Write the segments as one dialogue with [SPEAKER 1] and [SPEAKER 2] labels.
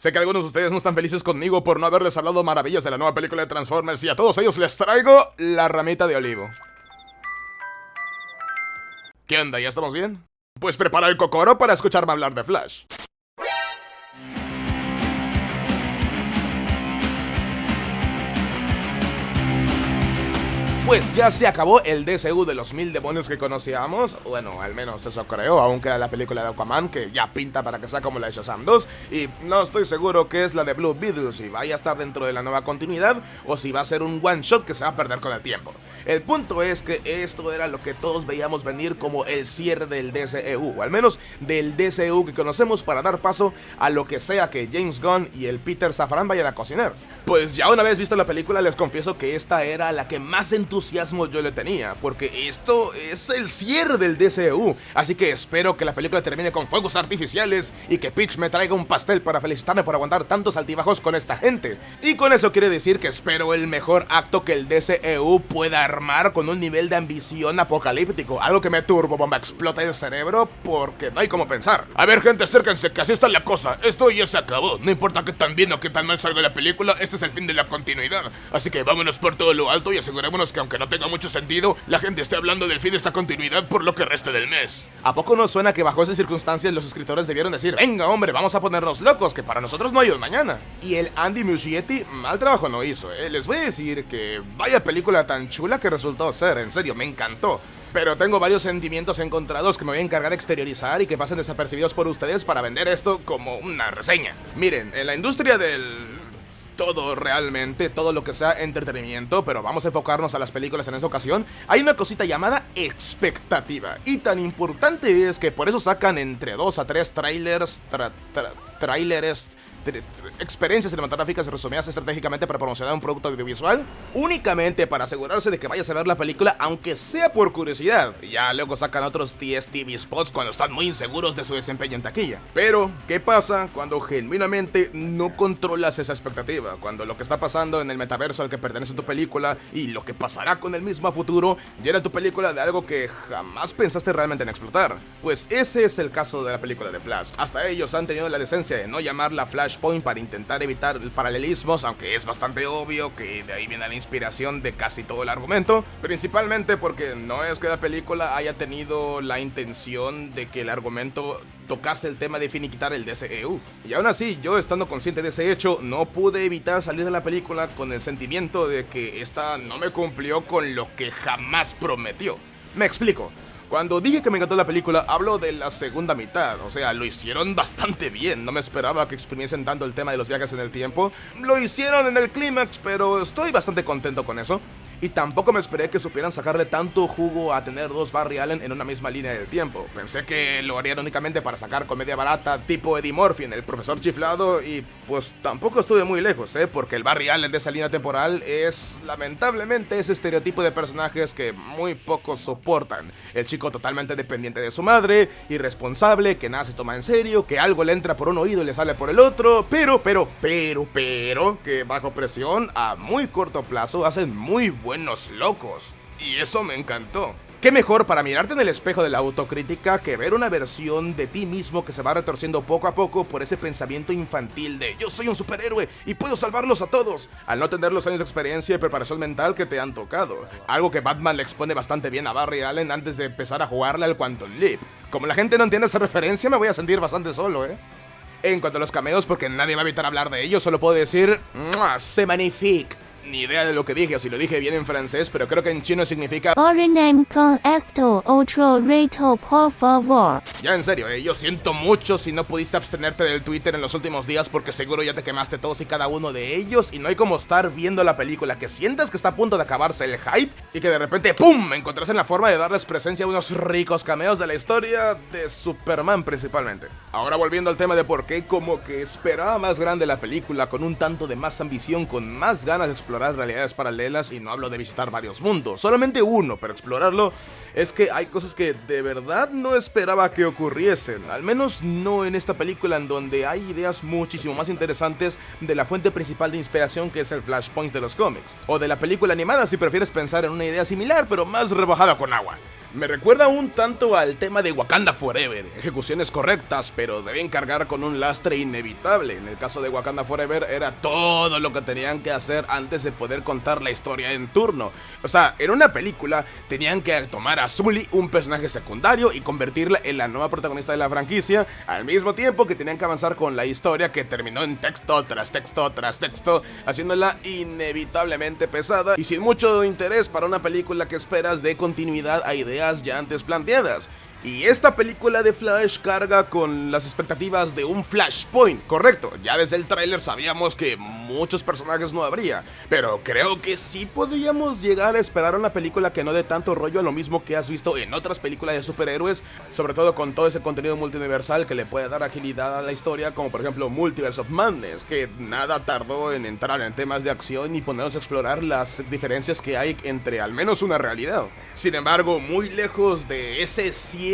[SPEAKER 1] Sé que algunos de ustedes no están felices conmigo por no haberles hablado maravillas de la nueva película de Transformers y a todos ellos les traigo la ramita de olivo. ¿Qué onda? ¿Ya estamos bien? Pues prepara el cocoro para escucharme hablar de Flash. Pues ya se acabó el DCU de los 1000 demonios que conocíamos. Bueno, al menos eso creo, aún queda la película de Aquaman, que ya pinta para que sea como la de Shazam 2. Y no estoy seguro que es la de Blue Beetle, si vaya a estar dentro de la nueva continuidad o si va a ser un one shot que se va a perder con el tiempo. El punto es que esto era lo que todos veíamos venir como el cierre del DCU, o al menos del DCU que conocemos, para dar paso a lo que sea que James Gunn y el Peter Safran vayan a cocinar. Pues ya una vez visto la película les confieso que esta era la que más entusiasmo yo le tenía, porque esto es el cierre del DCU, así que espero que la película termine con fuegos artificiales y que Peach me traiga un pastel para felicitarme por aguantar tantos altibajos con esta gente. Y con eso quiere decir que espero el mejor acto que el DCU pueda armar, con un nivel de ambición apocalíptico, algo que me turbobomba explota el cerebro porque no hay como pensar. A ver, gente, acérquense, que así está la cosa, esto ya se acabó, no importa qué tan bien o qué tan mal salga la película, este es el fin de la continuidad, así que vámonos por todo lo alto y asegurémonos que aunque no tenga mucho sentido, la gente esté hablando del fin de esta continuidad por lo que reste del mes. ¿A poco no suena que bajo esas circunstancias los escritores debieron decir, venga hombre, vamos a ponernos locos, que para nosotros no hay un mañana? Y el Andy Muschietti mal trabajo no hizo, les voy a decir que vaya película tan chula que resultó ser, en serio, me encantó. Pero tengo varios sentimientos encontrados que me voy a encargar de exteriorizar y que pasen desapercibidos por ustedes para vender esto como una reseña. Miren, en la industria del todo, realmente, todo lo que sea entretenimiento, pero vamos a enfocarnos a las películas en esta ocasión, hay una cosita llamada expectativa, y tan importante es que por eso sacan entre 2 a 3 trailers, experiencias cinematográficas resumidas estratégicamente para promocionar un producto audiovisual, únicamente para asegurarse de que vayas a ver la película, aunque sea por curiosidad. Ya luego sacan otros 10 TV spots cuando están muy inseguros de su desempeño en taquilla. Pero, ¿qué pasa cuando genuinamente no controlas esa expectativa? Cuando lo que está pasando en el metaverso al que pertenece tu película y lo que pasará con el mismo a futuro llena tu película de algo que jamás pensaste realmente en explotar. Pues ese es el caso de la película de Flash. Hasta ellos han tenido la decencia de no llamarla Flashpoint para intentar evitar paralelismos, aunque es bastante obvio que de ahí viene la inspiración de casi todo el argumento, principalmente porque no es que la película haya tenido la intención de que el argumento tocase el tema de finiquitar el DCU. Y aún así, yo estando consciente de ese hecho, no pude evitar salir de la película con el sentimiento de que esta no me cumplió con lo que jamás prometió. Me explico. Cuando dije que me encantó la película, hablo de la segunda mitad, o sea, lo hicieron bastante bien, no me esperaba que exprimiesen tanto el tema de los viajes en el tiempo, lo hicieron en el clímax, pero estoy bastante contento con eso. Y tampoco me esperé que supieran sacarle tanto jugo a tener 2 Barry Allen en una misma línea del tiempo. Pensé que lo harían únicamente para sacar comedia barata tipo Eddie Murphy en El Profesor Chiflado, y pues tampoco estuve muy lejos, porque el Barry Allen de esa línea temporal es lamentablemente ese estereotipo de personajes que muy pocos soportan. El chico totalmente dependiente de su madre, irresponsable, que nada se toma en serio, que algo le entra por un oído y le sale por el otro, pero, que bajo presión a muy corto plazo hacen muy buenos locos. Y eso me encantó. ¿Qué mejor para mirarte en el espejo de la autocrítica que ver una versión de ti mismo que se va retorciendo poco a poco por ese pensamiento infantil de yo soy un superhéroe y puedo salvarlos a todos, al no tener los años de experiencia y preparación mental que te han tocado? Algo que Batman le expone bastante bien a Barry Allen antes de empezar a jugarle al Quantum Leap. Como la gente no entiende esa referencia, me voy a sentir bastante solo, En cuanto a los cameos, porque nadie va a evitar hablar de ellos, solo puedo decir c'est magnifique. Ni idea de lo que dije o si lo dije bien en francés, pero creo que en chino significa
[SPEAKER 2] Orinem con esto otro reto por favor.
[SPEAKER 1] Ya en serio, yo siento mucho si no pudiste abstenerte del Twitter en los últimos días, porque seguro ya te quemaste todos y cada uno de ellos, y no hay como estar viendo la película que sientas que está a punto de acabarse el hype y que de repente ¡pum! Encontrás en la forma de darles presencia a unos ricos cameos de la historia de Superman principalmente. Ahora volviendo al tema de por qué como que esperaba más grande la película, con un tanto de más ambición, con más ganas de explorar realidades paralelas, y no hablo de visitar varios mundos, solamente uno, pero explorarlo, es que hay cosas que de verdad no esperaba que ocurriesen, al menos no en esta película, en donde hay ideas muchísimo más interesantes de la fuente principal de inspiración, que es el Flashpoint de los cómics, o de la película animada si prefieres pensar en una idea similar pero más rebajada con agua. Me recuerda un tanto al tema de Wakanda Forever, ejecuciones correctas, pero deben cargar con un lastre inevitable. En el caso de Wakanda Forever era todo lo que tenían que hacer antes de poder contar la historia en turno. O sea, en una película tenían que tomar a Sully, un personaje secundario, y convertirla en la nueva protagonista de la franquicia, al mismo tiempo que tenían que avanzar con la historia que terminó en texto tras texto tras texto, haciéndola inevitablemente pesada y sin mucho interés para una película que esperas de continuidad a ideas ya antes planteadas. Y esta película de Flash carga con las expectativas de un Flashpoint, correcto, ya desde el tráiler sabíamos que muchos personajes no habría, pero creo que sí podríamos llegar a esperar una película que no dé tanto rollo a lo mismo que has visto en otras películas de superhéroes, sobre todo con todo ese contenido multiversal que le puede dar agilidad a la historia, como por ejemplo Multiverse of Madness, que nada tardó en entrar en temas de acción y ponernos a explorar las diferencias que hay entre al menos una realidad. Sin embargo, muy lejos de ese cierre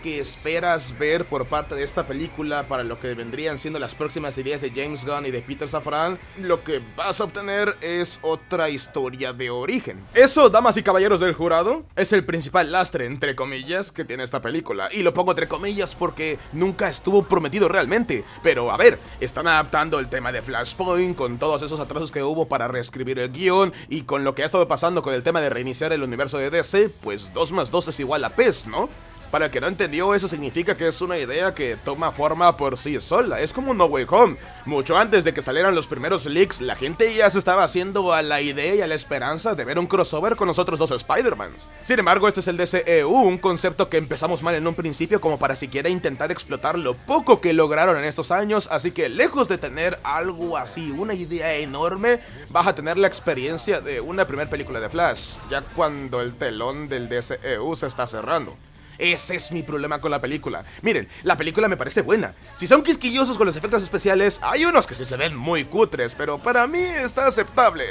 [SPEAKER 1] que esperas ver por parte de esta película para lo que vendrían siendo las próximas ideas de James Gunn y de Peter Safran, lo que vas a obtener es otra historia de origen. Eso, damas y caballeros del jurado, es el principal lastre, entre comillas, que tiene esta película. Y lo pongo entre comillas porque nunca estuvo prometido realmente. Pero a ver, están adaptando el tema de Flashpoint con todos esos atrasos que hubo para reescribir el guión, y con lo que ha estado pasando con el tema de reiniciar el universo de DC, pues 2 más 2 es igual a PES, ¿no? Para el que no entendió, eso significa que es una idea que toma forma por sí sola. Es como No Way Home. Mucho antes de que salieran los primeros leaks, la gente ya se estaba haciendo a la idea y a la esperanza de ver un crossover con los otros dos Spider-Mans. Sin embargo, este es el DCEU, un concepto que empezamos mal en un principio como para siquiera intentar explotar lo poco que lograron en estos años, así que lejos de tener algo así, una idea enorme, vas a tener la experiencia de una primera película de Flash, ya cuando el telón del DCEU se está cerrando. Ese es mi problema con la película. Miren, la película me parece buena. Si son quisquillosos con los efectos especiales, hay unos que sí se ven muy cutres, pero para mí está aceptable.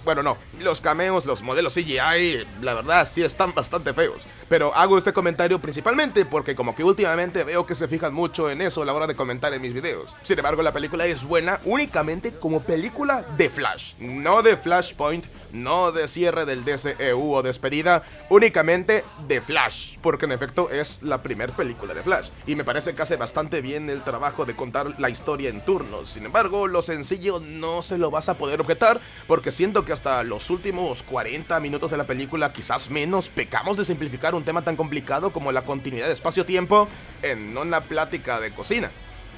[SPEAKER 1] Bueno, no, los cameos, los modelos CGI, la verdad sí están bastante feos. Pero hago este comentario principalmente porque como que últimamente veo que se fijan mucho en eso a la hora de comentar en mis videos. Sin embargo, la película es buena únicamente como película de Flash, no de Flashpoint, no de cierre del DCEU o despedida, únicamente de Flash, porque en efecto es la primera película de Flash, y me parece que hace bastante bien el trabajo de contar la historia en turnos. Sin embargo, lo sencillo no se lo vas a poder objetar, porque siento que hasta los últimos 40 minutos de la película, quizás menos, pecamos de simplificar un tema tan complicado como la continuidad de espacio-tiempo en una plática de cocina.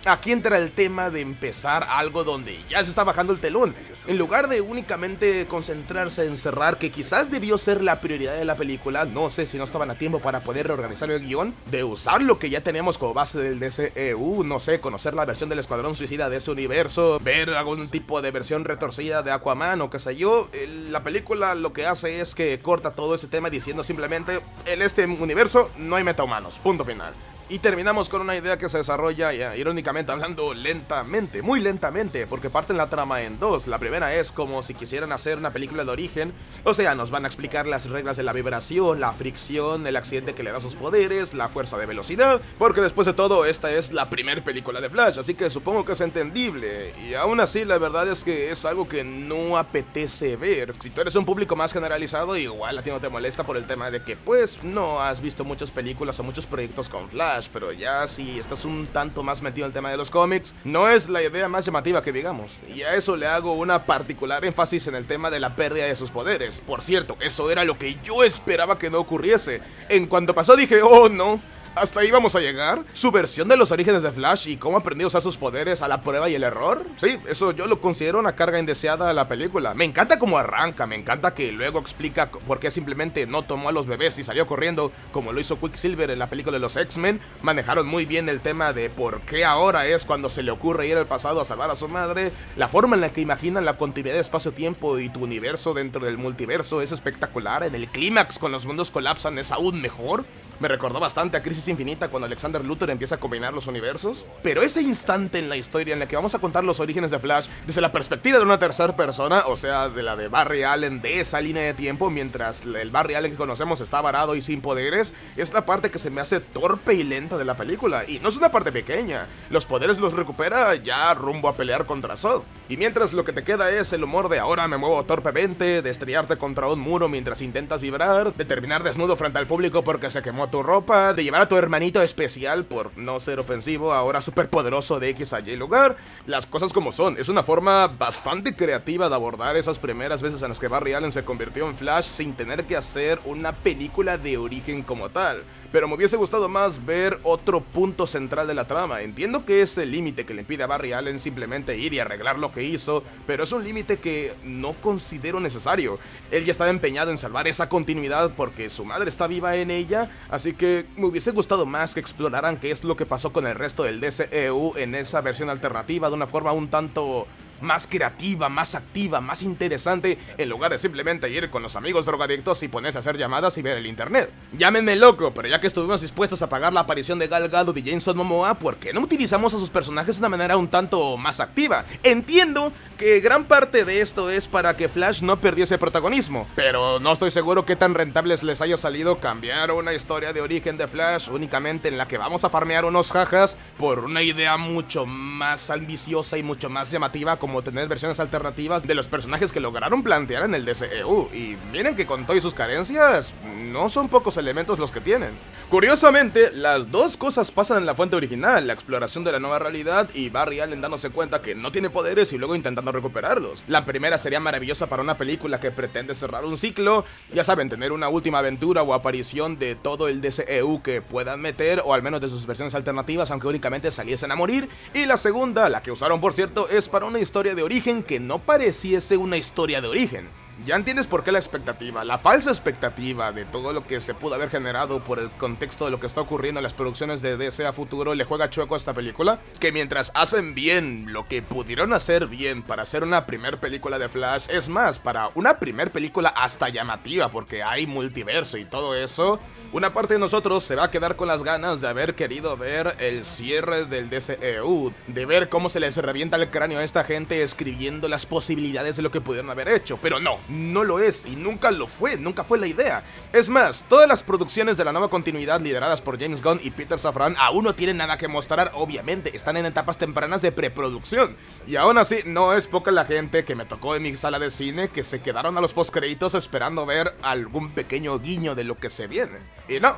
[SPEAKER 1] Aquí entra el tema de empezar algo donde ya se está bajando el telón. En lugar de únicamente concentrarse en cerrar, que quizás debió ser la prioridad de la película, no sé si no estaban a tiempo para poder reorganizar el guión, de usar lo que ya tenemos como base del DCEU, no sé, conocer la versión del Escuadrón Suicida de ese universo, ver algún tipo de versión retorcida de Aquaman o qué sé yo. La película lo que hace es que corta todo ese tema diciendo simplemente, en este universo no hay metahumanos, punto final. Y terminamos con una idea que se desarrolla, irónicamente hablando, lentamente, muy lentamente, porque parten la trama en dos. La primera es como si quisieran hacer una película de origen, o sea, nos van a explicar las reglas de la vibración, la fricción, el accidente que le da sus poderes, la fuerza de velocidad, porque después de todo, esta es la primera película de Flash, así que supongo que es entendible. Y aún así, la verdad es que es algo que no apetece ver. Si tú eres un público más generalizado, igual a ti no te molesta por el tema de que, pues, no has visto muchas películas o muchos proyectos con Flash, pero ya si estás un tanto más metido en el tema de los cómics, no es la idea más llamativa que digamos. Y a eso le hago una particular énfasis en el tema de la pérdida de sus poderes. Por cierto, eso era lo que yo esperaba que no ocurriese. En cuanto pasó dije, oh no, ¿hasta ahí vamos a llegar? ¿Su versión de los orígenes de Flash y cómo aprendió a usar sus poderes a la prueba y el error? Sí, eso yo lo considero una carga indeseada a la película. Me encanta cómo arranca, me encanta que luego explica por qué simplemente no tomó a los bebés y salió corriendo, como lo hizo Quicksilver en la película de los X-Men. Manejaron muy bien el tema de por qué ahora es cuando se le ocurre ir al pasado a salvar a su madre. La forma en la que imaginan la continuidad de espacio-tiempo y tu universo dentro del multiverso es espectacular. En el clímax, cuando los mundos colapsan, es aún mejor. Me recordó bastante a Crisis Infinita cuando Alexander Luthor empieza a combinar los universos. Pero ese instante en la historia en el que vamos a contar los orígenes de Flash desde la perspectiva de una tercera persona, o sea, de la de Barry Allen de esa línea de tiempo, mientras el Barry Allen que conocemos está varado y sin poderes, es la parte que se me hace torpe y lenta de la película. Y no es una parte pequeña, los poderes los recupera ya rumbo a pelear contra Zod. Y mientras lo que te queda es el humor de ahora me muevo torpemente, de estrellarte contra un muro mientras intentas vibrar, de terminar desnudo frente al público porque se quemó tu ropa, de llevar a tu hermanito especial, por no ser ofensivo, ahora superpoderoso de X a Y lugar. Las cosas como son, es una forma bastante creativa de abordar esas primeras veces en las que Barry Allen se convirtió en Flash sin tener que hacer una película de origen como tal. Pero me hubiese gustado más ver otro punto central de la trama. Entiendo que es el límite que le impide a Barry Allen simplemente ir y arreglar lo que hizo, pero es un límite que no considero necesario. Él ya estaba empeñado en salvar esa continuidad porque su madre está viva en ella, así que me hubiese gustado más que exploraran qué es lo que pasó con el resto del DCEU en esa versión alternativa de una forma un tanto más creativa, más activa, más interesante, en lugar de simplemente ir con los amigos drogadictos y ponerse a hacer llamadas y ver el internet. Llámenme loco, pero ya que estuvimos dispuestos a pagar la aparición de Gal Gadot y Jason Momoa, ¿por qué no utilizamos a sus personajes de una manera un tanto más activa? Entiendo que gran parte de esto es para que Flash no perdiese protagonismo, pero no estoy seguro qué tan rentables les haya salido cambiar una historia de origen de Flash únicamente en la que vamos a farmear unos jajas por una idea mucho más ambiciosa y mucho más llamativa como tener versiones alternativas de los personajes que lograron plantear en el DCEU. Y miren que con todas sus carencias, no son pocos elementos los que tienen. Curiosamente, las dos cosas pasan en la fuente original, la exploración de la nueva realidad y Barry Allen dándose cuenta que no tiene poderes y luego intentando recuperarlos. La primera sería maravillosa para una película que pretende cerrar un ciclo, ya saben, tener una última aventura o aparición de todo el DCEU que puedan meter, o al menos de sus versiones alternativas, aunque únicamente saliesen a morir. Y la segunda, la que usaron por cierto, es para una historia de origen que no pareciese una historia de origen. Ya entiendes por qué la expectativa, la falsa expectativa de todo lo que se pudo haber generado por el contexto de lo que está ocurriendo en las producciones de DC a futuro le juega chueco a esta película. Que mientras hacen bien lo que pudieron hacer bien para hacer una primer película de Flash, es más, para una primer película hasta llamativa porque hay multiverso y todo eso, una parte de nosotros se va a quedar con las ganas de haber querido ver el cierre del DCEU, de ver cómo se les revienta el cráneo a esta gente escribiendo las posibilidades de lo que pudieron haber hecho, pero no lo es y nunca lo fue, nunca fue la idea. Es más, todas las producciones de la nueva continuidad lideradas por James Gunn y Peter Safran aún no tienen nada que mostrar, obviamente, están en etapas tempranas de preproducción. Y aún así, no es poca la gente que me tocó en mi sala de cine que se quedaron a los postcréditos esperando ver algún pequeño guiño de lo que se viene. Y no,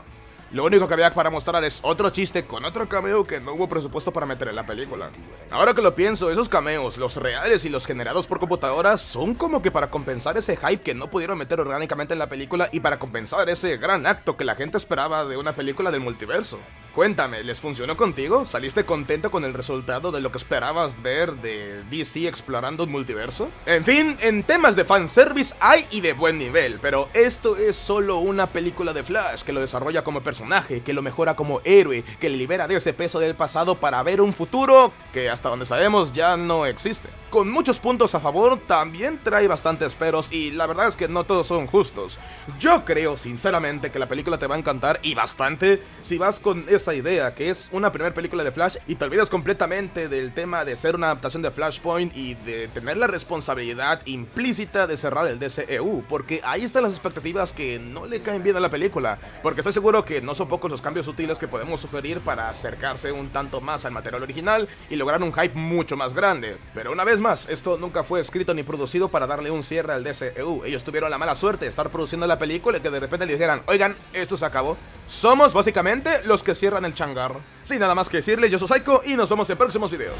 [SPEAKER 1] lo único que había para mostrar es otro chiste con otro cameo que no hubo presupuesto para meter en la película. Ahora que lo pienso, esos cameos, los reales y los generados por computadoras, son como que para compensar ese hype que no pudieron meter orgánicamente en la película y para compensar ese gran acto que la gente esperaba de una película del multiverso. Cuéntame, ¿les funcionó contigo? ¿Saliste contento con el resultado de lo que esperabas ver de DC explorando un multiverso? En fin, en temas de fanservice hay y de buen nivel, pero esto es solo una película de Flash que lo desarrolla como personaje, que lo mejora como héroe, que le libera de ese peso del pasado para ver un futuro que hasta donde sabemos ya no existe. Con muchos puntos a favor, también trae bastantes peros y la verdad es que no todos son justos. Yo creo sinceramente que la película te va a encantar y bastante si vas con esa idea, que es una primera película de Flash y te olvidas completamente del tema de ser una adaptación de Flashpoint y de tener la responsabilidad implícita de cerrar el DCEU, porque ahí están las expectativas que no le caen bien a la película, porque estoy seguro que no son pocos los cambios sutiles que podemos sugerir para acercarse un tanto más al material original y lograr un hype mucho más grande. Pero una vez más, esto nunca fue escrito ni producido para darle un cierre al DCEU. Ellos tuvieron la mala suerte de estar produciendo la película y que de repente le dijeran, oigan, esto se acabó. Somos básicamente los que cierran el changarro. Sin nada más que decirles, yo soy Psycho y nos vemos en próximos videos.